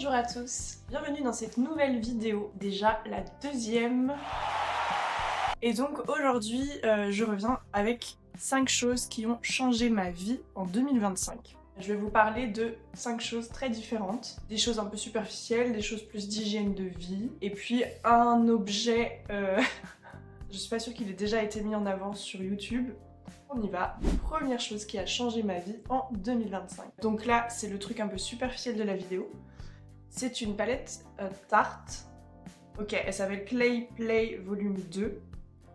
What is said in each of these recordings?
Bonjour à tous, bienvenue dans cette nouvelle vidéo, déjà la deuxième. Et donc aujourd'hui, je reviens avec 5 choses qui ont changé ma vie en 2025. Je vais vous parler de 5 choses très différentes, des choses un peu superficielles, des choses plus d'hygiène de vie, et puis un objet, je suis pas sûre qu'il ait déjà été mis en avant sur YouTube. On y va. Première chose qui a changé ma vie en 2025. Donc là, c'est le truc un peu superficiel de la vidéo. C'est une palette Tarte. Ok, elle s'appelle Clay Play Volume 2.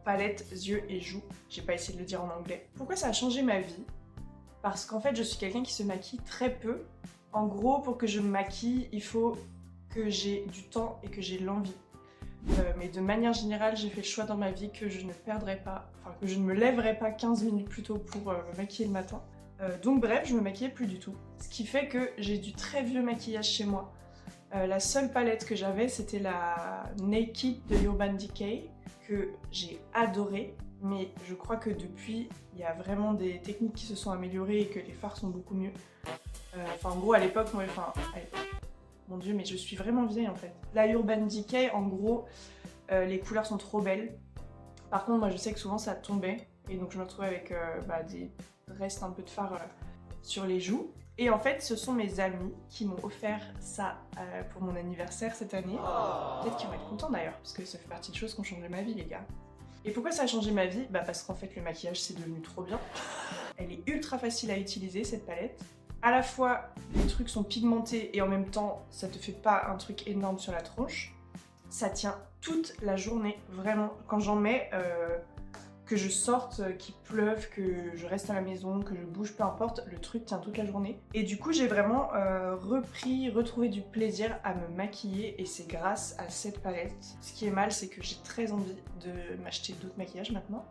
Palette yeux et joues. J'ai pas essayé de le dire en anglais. Pourquoi ça a changé ma vie? Parce qu'en fait, je suis quelqu'un qui se maquille très peu. En gros, pour que je me maquille, il faut que j'ai du temps et que j'ai l'envie. Mais de manière générale, j'ai fait le choix dans ma vie que je ne perdrais pas, enfin que je ne me lèverais pas 15 minutes plus tôt pour me maquiller le matin. Donc bref, je me maquillais plus du tout. Ce qui fait que j'ai du très vieux maquillage chez moi. La seule palette que j'avais, c'était la Naked de Urban Decay, que j'ai adorée. Mais je crois que depuis, il y a vraiment des techniques qui se sont améliorées et que les fards sont beaucoup mieux. Enfin en gros, à l'époque, moi, mon dieu, mais je suis vraiment vieille en fait. La Urban Decay, en gros, les couleurs sont trop belles. Par contre, moi je sais que souvent ça tombait. Et donc je me retrouvais avec des restes un peu de fard sur les joues. Et en fait, ce sont mes amis qui m'ont offert ça pour mon anniversaire cette année. Peut-être qu'ils vont être contents d'ailleurs, parce que ça fait partie de choses qui ont changé ma vie, les gars. Et pourquoi ça a changé ma vie? Parce qu'en fait, le maquillage, c'est devenu trop bien. Elle est ultra facile à utiliser, cette palette. À la fois, les trucs sont pigmentés et en même temps, ça te fait pas un truc énorme sur la tronche. Ça tient toute la journée, vraiment. Quand j'en mets, que je sorte, qu'il pleuve, que je reste à la maison, que je bouge, peu importe, le truc tient toute la journée. Et du coup, j'ai vraiment retrouvé du plaisir à me maquiller et c'est grâce à cette palette. Ce qui est mal, c'est que j'ai très envie de m'acheter d'autres maquillages maintenant.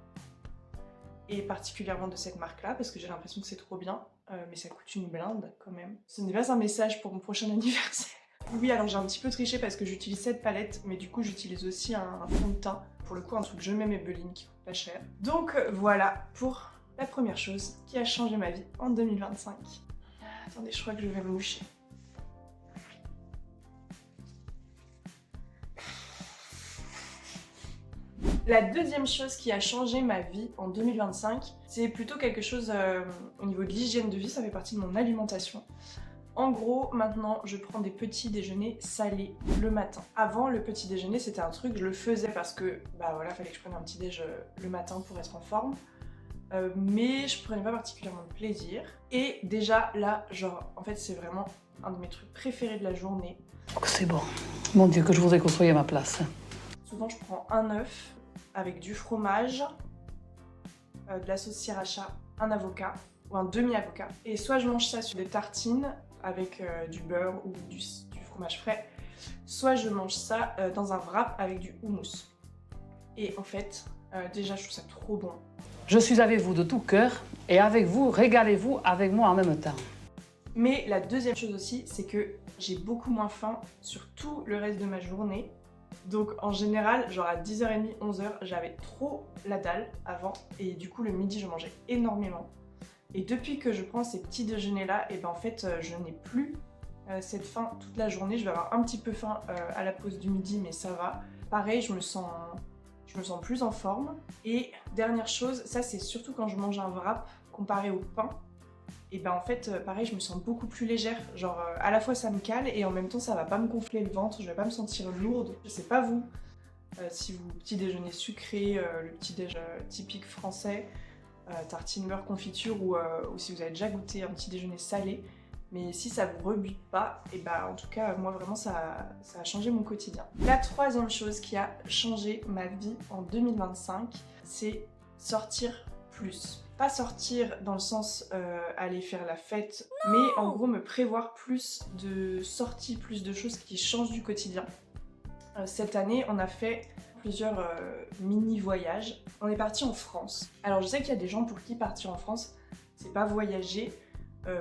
Et particulièrement de cette marque-là, parce que j'ai l'impression que c'est trop bien, mais ça coûte une blinde quand même. Ce n'est pas un message pour mon prochain anniversaire. Oui, alors j'ai un petit peu triché parce que j'utilise cette palette, mais du coup j'utilise aussi un fond de teint. Pour le coup, un truc que je mets Maybelline qui coûte pas cher. Donc voilà pour la première chose qui a changé ma vie en 2025. Attendez, je crois que je vais me moucher. La deuxième chose qui a changé ma vie en 2025, c'est plutôt quelque chose au niveau de l'hygiène de vie, ça fait partie de mon alimentation. En gros, maintenant, je prends des petits déjeuners salés le matin. Avant, le petit déjeuner, c'était un truc, je le faisais parce que, voilà, fallait que je prenne un petit déj le matin pour être en forme. Mais je prenais pas particulièrement de plaisir. Et déjà, là, genre, en fait, c'est vraiment un de mes trucs préférés de la journée. C'est bon. Mon Dieu, que je voudrais construire à ma place. Souvent, je prends un œuf avec du fromage, de la sauce sriracha, un avocat ou un demi-avocat. Et soit je mange ça sur des tartines avec du beurre ou du fromage frais, soit je mange ça dans un wrap avec du houmous. Et en fait, déjà je trouve ça trop bon. Je suis avec vous de tout cœur et avec vous, régalez-vous avec moi en même temps. Mais la deuxième chose aussi, c'est que j'ai beaucoup moins faim sur tout le reste de ma journée. Donc en général, genre à 10h30, 11h, j'avais trop la dalle avant et du coup le midi je mangeais énormément. Et depuis que je prends ces petits déjeuners là, et en fait je n'ai plus cette faim toute la journée. Je vais avoir un petit peu faim à la pause du midi, mais ça va. Pareil, je me sens plus en forme. Et dernière chose, ça c'est surtout quand je mange un wrap comparé au pain. Et en fait, pareil, je me sens beaucoup plus légère. Genre, à la fois ça me cale et en même temps ça va pas me gonfler le ventre, je vais pas me sentir lourde. Je sais pas vous, si vous petit déjeuner sucré, le petit déj typique français, tartine beurre confiture ou si vous avez déjà goûté un petit déjeuner salé. Mais si ça vous rebute pas, et en tout cas, moi vraiment ça a changé mon quotidien. La troisième chose qui a changé ma vie en 2025, c'est sortir plus. Pas sortir dans le sens aller faire la fête, mais en gros me prévoir plus de sorties, plus de choses qui changent du quotidien. Cette année, on a fait plusieurs mini-voyages. On est parti en France. Alors je sais qu'il y a des gens pour qui partir en France, c'est pas voyager.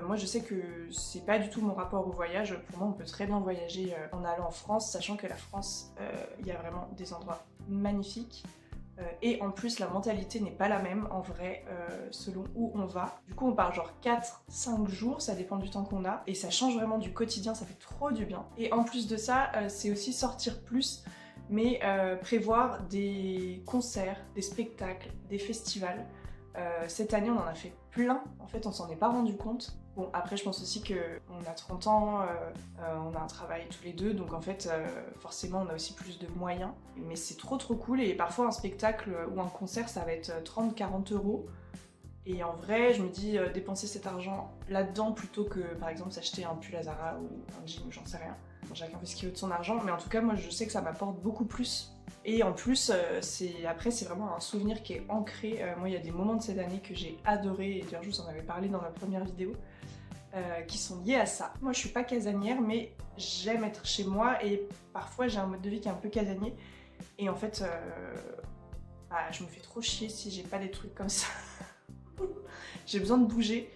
Moi je sais que c'est pas du tout mon rapport au voyage. Pour moi on peut très bien voyager en allant en France, sachant que la France, il y a vraiment des endroits magnifiques. Et en plus la mentalité n'est pas la même en vrai selon où on va. Du coup on part genre 4-5 jours, ça dépend du temps qu'on a, et ça change vraiment du quotidien, ça fait trop du bien. Et en plus de ça, c'est aussi sortir plus, mais prévoir des concerts, des spectacles, des festivals. Cette année on en a fait plein, en fait on s'en est pas rendu compte. Bon après je pense aussi qu'on a 30 ans, on a un travail tous les deux, donc en fait forcément on a aussi plus de moyens. Mais c'est trop cool, et parfois un spectacle ou un concert ça va être 30-40 euros. Et en vrai je me dis dépenser cet argent là-dedans plutôt que par exemple s'acheter un pull à Zara ou un jean ou j'en sais rien. Bon, chacun fait ce qu'il veut de son argent, mais en tout cas moi je sais que ça m'apporte beaucoup plus. Et en plus, c'est vraiment un souvenir qui est ancré. Moi, il y a des moments de cette année que j'ai adoré, et d'ailleurs, je vous en avais parlé dans ma première vidéo, qui sont liés à ça. Moi, je suis pas casanière, mais j'aime être chez moi, et parfois, j'ai un mode de vie qui est un peu casanier. Et en fait, je me fais trop chier si j'ai pas des trucs comme ça. J'ai besoin de bouger,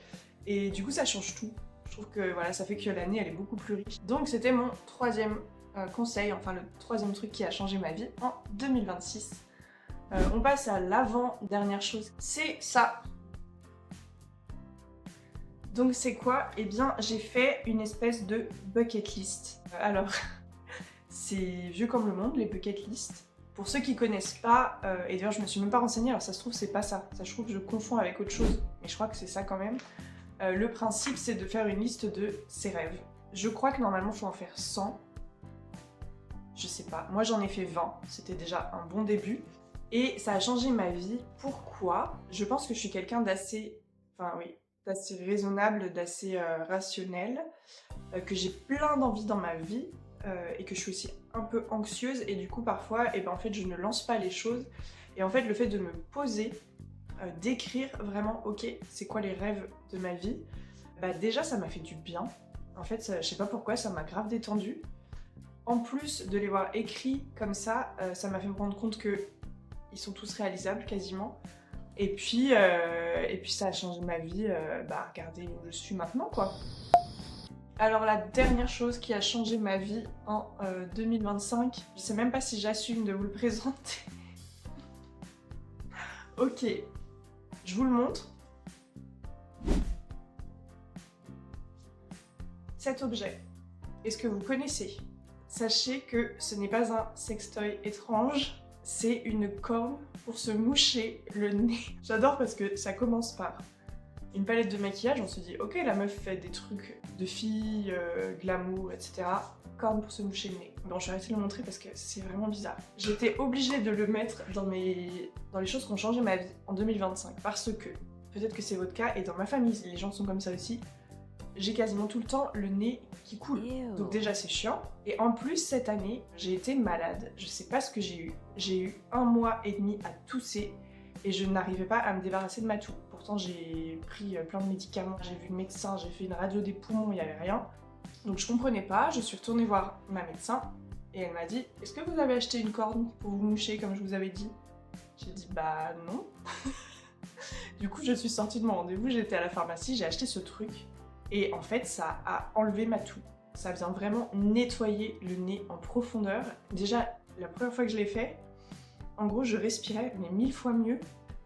et du coup, ça change tout. Je trouve que voilà, ça fait que l'année, elle est beaucoup plus riche. Donc, c'était mon troisième conseil, enfin le troisième truc qui a changé ma vie en 2026. On passe à l'avant-dernière chose, c'est ça. Donc c'est quoi? Eh bien j'ai fait une espèce de bucket list. Alors, c'est vieux comme le monde, les bucket lists. Pour ceux qui connaissent pas, et d'ailleurs je me suis même pas renseignée, alors ça se trouve c'est pas ça. Ça je trouve que je confonds avec autre chose, mais je crois que c'est ça quand même. Le principe c'est de faire une liste de ses rêves. Je crois que normalement il faut en faire 100. Je sais pas, moi j'en ai fait 20, c'était déjà un bon début. Et ça a changé ma vie. Pourquoi? Je pense que je suis quelqu'un d'assez... Enfin oui, d'assez raisonnable, d'assez rationnel, que j'ai plein d'envies dans ma vie, et que je suis aussi un peu anxieuse, et du coup parfois, en fait je ne lance pas les choses. Et en fait le fait de me poser, d'écrire vraiment, ok, c'est quoi les rêves de ma vie, bah déjà ça m'a fait du bien. En fait, je sais pas pourquoi, ça m'a grave détendue. En plus de les voir écrits comme ça, ça m'a fait me rendre compte que ils sont tous réalisables quasiment. Et puis ça a changé ma vie, regardez où je suis maintenant quoi. Alors la dernière chose qui a changé ma vie en 2025, je sais même pas si j'assume de vous le présenter. Ok, je vous le montre. Cet objet, est-ce que vous connaissez? Sachez que ce n'est pas un sextoy étrange, c'est une corne pour se moucher le nez. J'adore parce que ça commence par une palette de maquillage, on se dit ok la meuf fait des trucs de fille, glamour, etc. Corne pour se moucher le nez. Bon je vais arrêter de le montrer parce que c'est vraiment bizarre. J'étais obligée de le mettre dans les choses qui ont changé ma vie en 2025 parce que, peut-être que c'est votre cas et dans ma famille les gens sont comme ça aussi, j'ai quasiment tout le temps le nez qui coule. Donc déjà c'est chiant. Et en plus cette année, j'ai été malade. Je sais pas ce que j'ai eu. J'ai eu 1 mois et demi à tousser et je n'arrivais pas à me débarrasser de ma toux. Pourtant j'ai pris plein de médicaments, j'ai vu le médecin, j'ai fait une radio des poumons, il n'y avait rien. Donc je comprenais pas, je suis retournée voir ma médecin et elle m'a dit « Est-ce que vous avez acheté une corne pour vous moucher comme je vous avais dit ?» J'ai dit « Bah non ». Du coup je suis sortie de mon rendez-vous, j'étais à la pharmacie, j'ai acheté ce truc. Et en fait, ça a enlevé ma toux. Ça vient vraiment nettoyer le nez en profondeur. Déjà, la première fois que je l'ai fait, en gros, je respirais, mais 1000 fois mieux.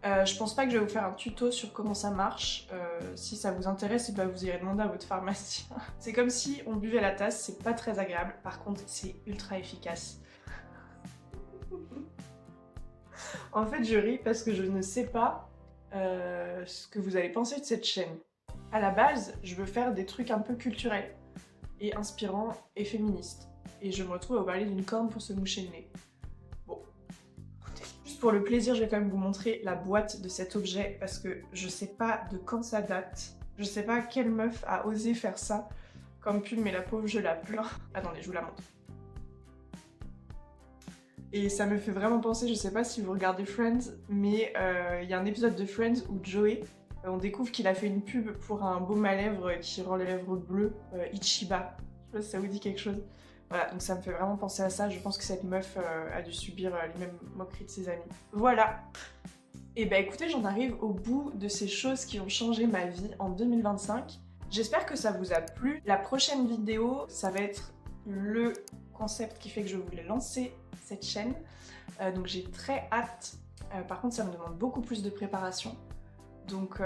Je pense pas que je vais vous faire un tuto sur comment ça marche. Si ça vous intéresse, vous irez demander à votre pharmacien. C'est comme si on buvait la tasse, c'est pas très agréable. Par contre, c'est ultra efficace. En fait, je ris parce que je ne sais pas ce que vous allez penser de cette chaîne. À la base, je veux faire des trucs un peu culturels, et inspirants, et féministes. Et je me retrouve à parler d'une corne pour se moucher le nez. Bon, écoutez, juste pour le plaisir, je vais quand même vous montrer la boîte de cet objet, parce que je sais pas de quand ça date. Je sais pas quelle meuf a osé faire ça comme pub, mais la pauvre, je la plains. Attendez, je vous la montre. Et ça me fait vraiment penser, je sais pas si vous regardez Friends, mais il y a un épisode de Friends où Joey, on découvre qu'il a fait une pub pour un baume à lèvres qui rend les lèvres bleues, Ichiba. Je sais pas si ça vous dit quelque chose. Voilà, donc ça me fait vraiment penser à ça. Je pense que cette meuf a dû subir les mêmes moqueries de ses amis. Voilà. Et écoutez, j'en arrive au bout de ces choses qui ont changé ma vie en 2025. J'espère que ça vous a plu. La prochaine vidéo, ça va être le concept qui fait que je voulais lancer cette chaîne. Donc j'ai très hâte Par contre, ça me demande beaucoup plus de préparation. Donc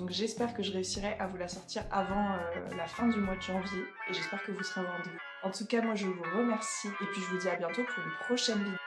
j'espère que je réussirai à vous la sortir avant la fin du mois de janvier et j'espère que vous serez au rendez-vous. En tout cas, moi je vous remercie et puis je vous dis à bientôt pour une prochaine vidéo.